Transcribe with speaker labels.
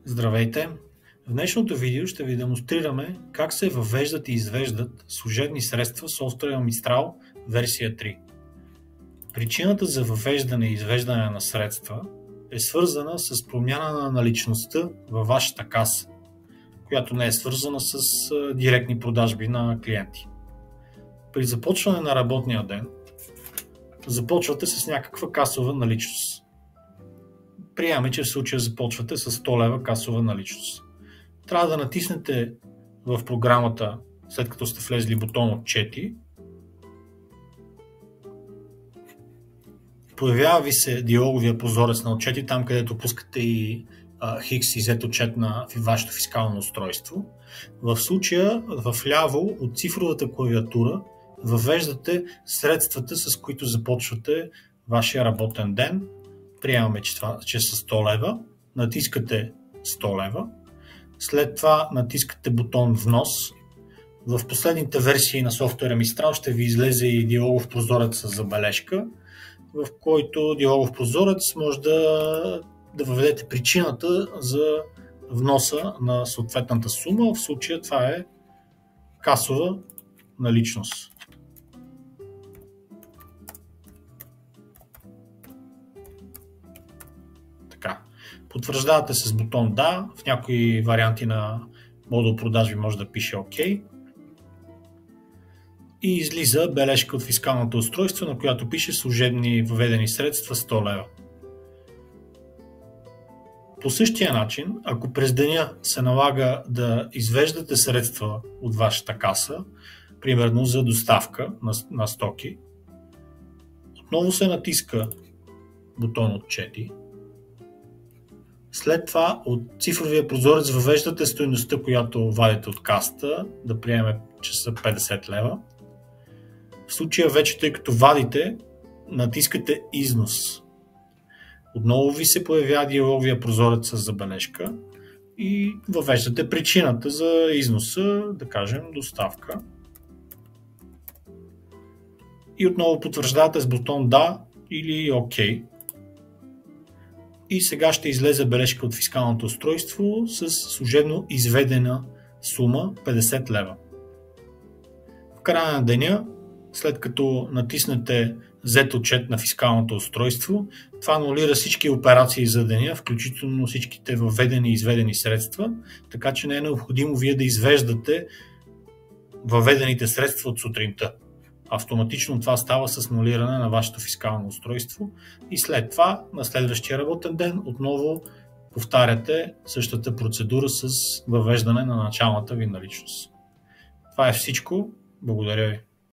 Speaker 1: Здравейте! В днешното видео ще ви демонстрираме как се въвеждат и извеждат служебни средства в софтуера Mistral версия 3. Причината за въвеждане и извеждане на средства е свързана с промяна на наличността във вашата каса, която не е свързана с директни продажби на клиенти. При започване на работния ден започвате с някаква касова наличност. Приемаме, че в случая започвате с 100 лева касова наличност. Трябва да натиснете в програмата, след като сте влезли бутон Отчети. Появява ви се диалоговия прозорец на отчети, там където пускате и X и Z отчет на вашето фискално устройство. В случая, вляво от цифровата клавиатура въвеждате средствата, с които започвате вашия работен ден. Приемаме, че са 100 лева. Натискате 100 лева. След това натискате бутон Внос. В последните версии на софтуера Mistral ще ви излезе и диалогов прозорец с забележка, в който диалогов прозорец може да въведете причината за вноса на съответната сума. В случая това е касова наличност. Потвърждавате с бутон Да, в някои варианти на модул продажби може да пише ОК. И излиза бележка от фискалното устройство, на която пише служебни въведени средства 100 лева. По същия начин, ако през деня се налага да извеждате средства от вашата каса, примерно за доставка на стоки, отново се натиска бутон Отчети. След това от цифровия прозорец въвеждате стойността, която вадите от касата, да приемем, че са 50 лева. В случая вече, тъй като вадите, натискате Износ. Отново ви се появява диалоговия прозорец с забележка и въвеждате причината за износа, да кажем доставка. И отново потвърждавате с бутон Да или ОК. И сега ще излезе бележка от фискалното устройство с служебно изведена сума 50 лева. В края на деня, след като натиснете Z отчет на фискалното устройство, това анулира всички операции за деня, включително всичките въведени и изведени средства, така че не е необходимо вие да извеждате въведените средства от сутринта. Автоматично това става с анулиране на вашето фискално устройство и след това на следващия работен ден отново повтаряте същата процедура с въвеждане на началната ви наличност. Това е всичко. Благодаря ви.